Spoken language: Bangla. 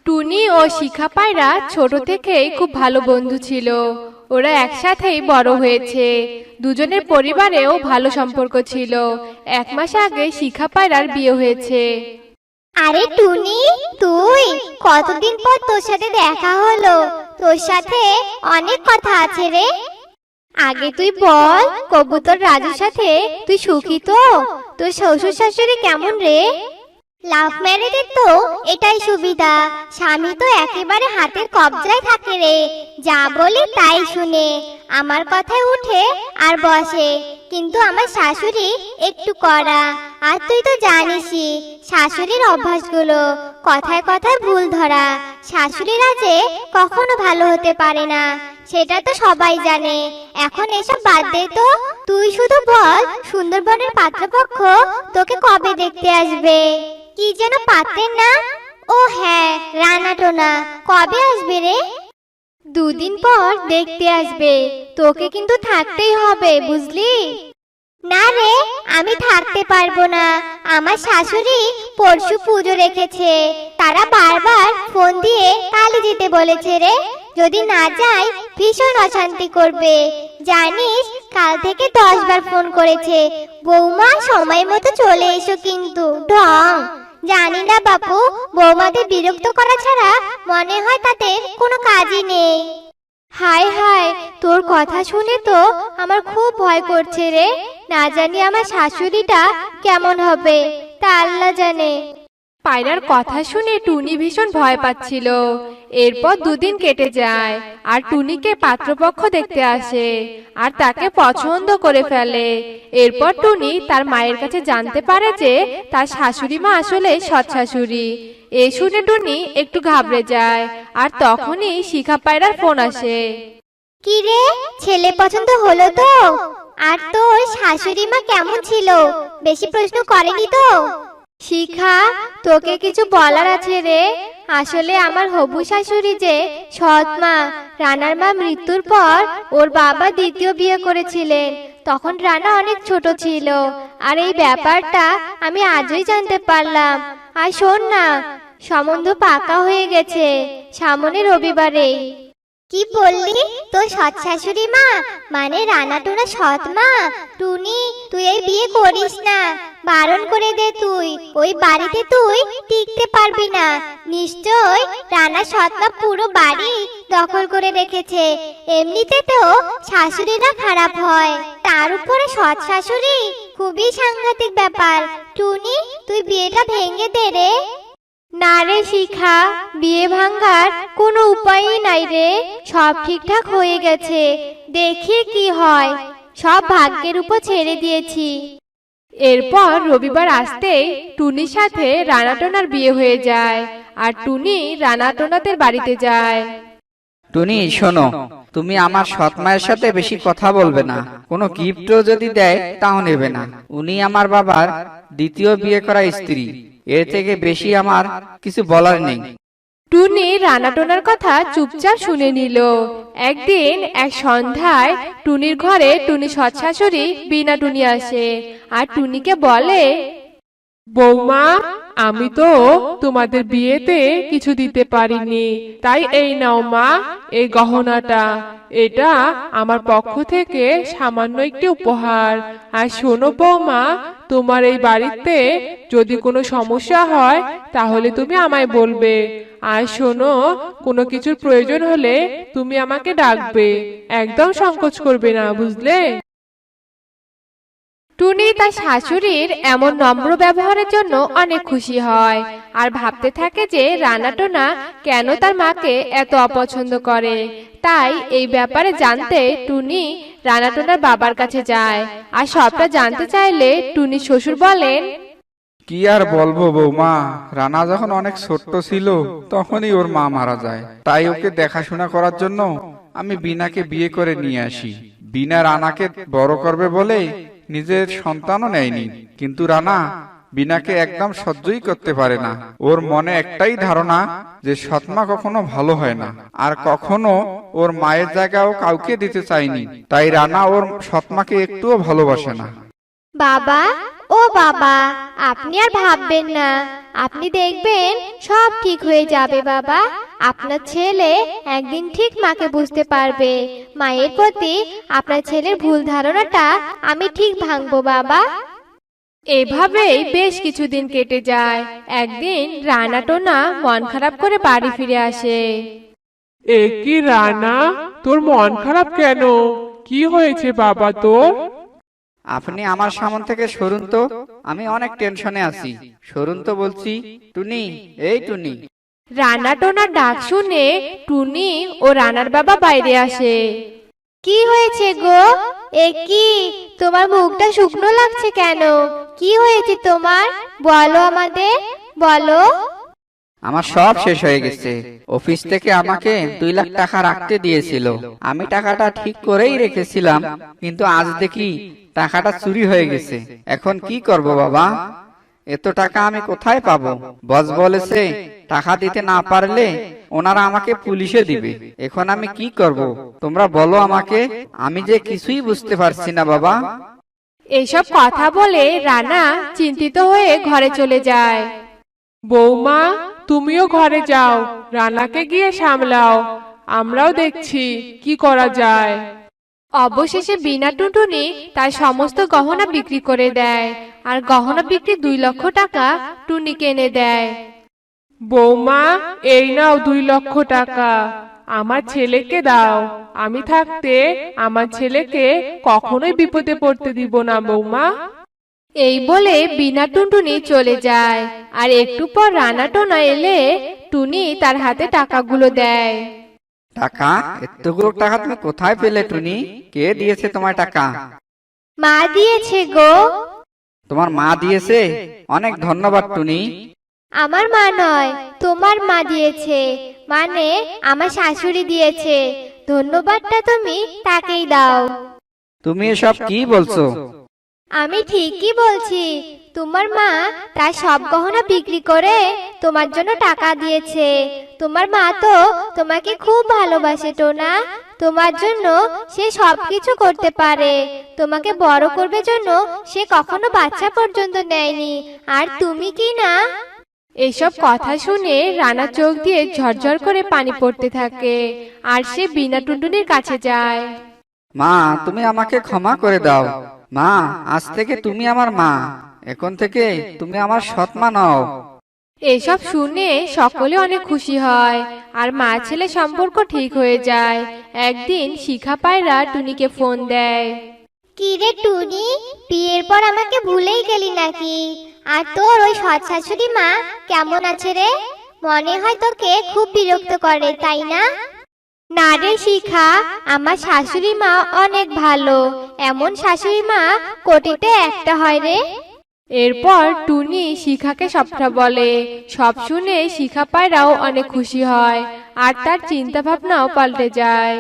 টুনি ও শিখা পায়রা ছোট থেকেই খুব ভালো বন্ধু ছিল। ওরা একসাথেই বড় হয়েছে। দুজনের পরিবারেও ভালো সম্পর্ক ছিল। 1 মাস আগে শিখা পায়রার বিয়ে হয়েছে। আরে টুনি, তুই কতদিন পর তোর সাথে দেখা হলো। তোর সাথে অনেক কথা আছে রে। আগে তুই বল, কবুতর রাজুর সাথে তুই সুখী তো? তোর শ্বশুর শাশুড়ি কেমন রে? লাভ ম্যারেজের তো এটাই সুবিধা, স্বামী তো একেবারে হাতের কবজায় থাকে রে। যা বলি তাই শুনে, আমার কথায় উঠে আর বসে। কিন্তু আমার শাশুড়ি একটু কড়া, আর তুই তো জানিসই শাশুড়ির অভ্যাসগুলো, কথায় কথায় ভুল ধরা। শাশুড়িরা যে কখনো ভালো হতে পারে না, সেটা তো সবাই জানে। এখন এসব বাদ দে তো, তুই শুধু বল সুন্দরবনের পাত্রপক্ষ তোকে কবে দেখতে আসবে? কি যেন পাত্রের না? ও হ্যাঁ, রানাটোনা। কবে আসবে রে? 2 দিন পর দেখতে আসবে। তোকে কিন্তু থাকতেই হবে, বুঝলি? না রে, আমি থাকতে পারবো না। আমার শাশুড়ি পরশু পুজো রেখেছে। তারা বারবার ফোন দিয়ে কালই যেতে বলেছে রে। যদি না যাই ভীষণ অশান্তি করবে। জানিস, কাল থেকে 10 বার ফোন করেছে, বৌমা সময় মতো চলে এসো কিন্তু। ঢং। জানি না বাপু, বৌমাদের বিরক্ত করা ছাড়া মনে হয় তাদের কোনো কাজই নেই। হায় হায়, তোর কথা শুনে তো আমার খুব ভয় করছে রে। না জানি আমার শাশুড়িটা কেমন হবে, তা আল্লাহ জানে। পায়রার কথা শুনে টুনি ভীষণ ভয় পাচ্ছিল। এরপর 2 দিন কেটে যায়, আর টুনিকে পাত্রপক্ষ দেখতে আসে, আর তাকে পছন্দ করে ফেলে। এরপর টুনি তার মায়ের কাছে জানতে পারে যে তার শাশুড়ি মা আসলে সৎ শাশুড়ি। এ শুনে টুনি একটু ঘাবড়ে যায়, আর তখনই শিখা পায়রার ফোন আসে। কি রে, ছেলে পছন্দ হলো তো? আর তোর শাশুড়ি মা কেমন ছিল? বেশি প্রশ্ন করেনি তো? শিখা, তোকে কিছু বলার আছে রে। আসলে আমার হবু শাশুড়ি যে সৎ মা, রানার মা মৃত্যুর পর ওর বাবা দ্বিতীয় বিয়ে করেছিলেন। তখন রানা অনেক ছোট ছিল, আর এই ব্যাপারটা আমি আজই জানতে পারলাম। আর শোন না, সম্বন্ধ পাকা হয়ে গেছে সামনে রবিবারে। কি বললি? তোর সৎ শাশুড়ি মা মানে রানাটোনা সৎ মা? টুনি, তুই এই বিয়ে করিস না, বারণ করে দে। তুই ওই বাড়িতে তুই টিকতে পারবি না। নিশ্চয় রানা সৎ মা পুরো বাড়ি দখল করে রেখেছে। এমনিতে তো শাশুড়িরা খারাপ হয়, তার উপরে সৎ শাশুড়ি, খুবই সাংঘাতিক ব্যাপার। টুনি, তুই বিয়েটা ভেঙে দে রে। না রে শিখা, বিয়ে ভাঙার কোনো উপায়ই নাই রে। সব ঠিকঠাক হয়ে গেছে, দেখি কি হয়। সব ভাগ্যের উপর ছেড়ে দিয়েছি। এরপর রবিবার আসতেই টুনির সাথে রানাটোনার বিয়ে হয়ে যায়, আর টুনি রানাটোনাদের বাড়িতে যায়। টুনি শোনো, তুমি আমার সৎ মায়ের সাথে বেশি কথা বলবে না। কোনো গিফটও যদি দেয় তাও নেবে না। উনি আমার বাবার দ্বিতীয় বিয়ে করা স্ত্রী, এর থেকে বেশি আমার কিছু বলার নেই। টুনি রানাটোনার কথা চুপচাপ শুনে নিল। একদিন এক সন্ধ্যায় টুনির ঘরে টুনি সৎ শাশুড়ি বিনা টুনি আসে, আর টুনিকে বলে, বৌমা, আমি তো তোমাদের বিয়েতে কিছু দিতে পারিনি, তাই এই নাও মা, এই গহনাটা। এটা আমার পক্ষ থেকে সামান্য একটি উপহার। আর শোনো বৌমা, তোমার এই বাড়িতে যদি কোনো সমস্যা হয় তাহলে তুমি আমায় বলবে। আর শোনো, কোনো কিছুর প্রয়োজন হলে তুমি আমাকে ডাকবে, একদম সংকোচ করবে না, বুঝলে? টুনি তার শাশুড়ির এমন নম্র ব্যবহারের জন্য অনেক খুশি হয়, আর ভাবতে থাকে যে রানাটোনা কেন তার মাকে এত অপছন্দ করে। তাই এই ব্যাপারে জানতে টুনি রানাটোনার বাবার কাছে যায়, আর সবটা জানতে চাইলে টুনির শ্বশুর বলেন, কি আর বলবো বৌমা, রানা যখন অনেক ছোট্ট ছিল তখনই ওর মা মারা যায়। তাই ওকে দেখাশোনা করার জন্য আমি বিনাকে বিয়ে করে নিয়ে আসি। বিনা রানাকে বড় করবে বলে নিজের সন্তানও নেয়নি। কিন্তু রানা বিনাকে একদম সহ্যই করতে পারে না। ওর মনে একটাই ধারণা যে সৎমা কখনো ভালো হয় না, আর কখনো ওর মায়ের জায়গাও কাউকে দিতে চায়নি। তাই রানা ওর সৎমাকে একটুও ভালোবাসে না। বাবা, ও ও বাবা, আপনি আর ভাববেন না, আপনি দেখবেন সব ঠিক হয়ে যাবে বাবা। আপনার ছেলে একদিন ঠিক মাকে বুঝতে পারবে। মায়ের প্রতি আপনার ছেলের ভুল ধারণাটা আমি ঠিক ভাঙবো বাবা। এভাবেই বেশ কিছুদিন কেটে যায়। একদিন রানা টোনা মন খারাপ করে বাড়ি ফিরে আসে। এ কি রানা, তোর মন খারাপ কেন? কি হয়েছে বাবা তোর? আপনি আমার সামনে থেকে সরুন তো, আমি অনেক টেনশনে আছি। সরুন তো বলছি। টুনি, এই টুনি। রানা টোনার ডাক শুনে টুনি ও রানার বাবা বাইরে আসে। কি হয়েছে গো? এ কি, তোমার মুখটা শুকনো লাগছে কেন? কি হয়েছে তোমার? বলো আমাদের, বলো। আমার সব শেষ হয়ে গেছে। অফিস থেকে আমাকে 2 লাখ টাকা রাখতে দিয়েছিল। আমি টাকাটা ঠিক করেই রেখেছিলাম, কিন্তু আজ দেখি টাকাটা চুরি হয়ে গেছে। এখন কি করব বাবা? এত টাকা আমি কোথায় পাবো? বস বলেছে টাকা দিতে না পারলে ওনারা আমাকে পুলিশে দিবে। এখন আমি কি করব? তোমরা বলো আমাকে, আমি যে কিছুই বুঝতে পারছি না বাবা। এসব কথা বলে রানা চিন্তিত হয়ে ঘরে চলে যায়। বৌমা, তুমিও ঘরে যাও, রানাকে গিয়ে সামলাও। আমরাও দেখছি কি করা যায়। অবশেষে বিনা টুনটুনি তার সমস্ত গহনা বিক্রি করে দেয়, আর গহনা বিক্রি 2 লক্ষ টাকা টুনিকে এনে দেয়। বৌমা, এই নাও 2 লক্ষ টাকা। আমার ছেলেকে দাও। আমি থাকতে আমার ছেলেকে কখনোই বিপদে পড়তে দিব না বৌমা। এই বলে বিনা টুনটুনি চলে যায়। আর একটু পর রানা টোনা এলে টুনি তার হাতে টাকাগুলো দেয়। টাকা? এতগুলো টাকা তুমি কোথায় পেলে টুনি? কে দিয়েছে তোমার টাকা? মা দিয়েছে গো। তোমার মা দিয়েছে? অনেক ধন্যবাদ টুনি। আমার মা নয়, তোমার মা দিয়েছে, মানে আমার শাশুড়ি দিয়েছে। ধন্যবাদটা তুমি তাকেই দাও। তুমি এসব কি বলছো? আমি ঠিকই বলছি। তোমার মা তার সব গহনা বিক্রি করে তোমার জন্য টাকা দিয়েছে। তোমার মা তো তোমাকে খুব ভালোবাসে টোনা। তোমার জন্য সে সবকিছু করতে পারে। তোমাকে বড় করবে জন্য সে কখনো বাচ্চা পর্যন্ত নেয়নি। আর তুমি কি না? এসব কথা শুনে রানা চোখ দিয়ে ঝরঝর করে পানি পড়তে থাকে, আর সে বিনা টুনটুনির কাছে যায়। মা, তুমি আমাকে ক্ষমা করে দাও। মা, আজ থেকে তুমি আমার মা। এখন থেকে তুমি আমার সৎ মা নও। এসব শুনে সকলে অনেক খুশি হয়, আর মা ছেলে সম্পর্ক ঠিক হয়ে যায়। একদিন শিখা পায়রা টুনিকে ফোন দেয়। কি রে টুনি, বিয়ের পর আমাকে ভুলেই গেলি নাকি? আর তোর ওই সৎ শাশুড়ি মা কেমন আছে রে? মনে হয় তোকে খুব বিরক্ত করে, তাই না? না রে শিখা, আমার শাশুড়ি মা অনেক ভালো। এমন শাশুড়ি মা কোটিতে একটা হয় রে। এরপর টুনি শিখাকে সবটা বলে। সব শুনে শিখা পায়রাও অনেক খুশি হয়, আর তার চিন্তা ভাবনাও পাল্টে যায়।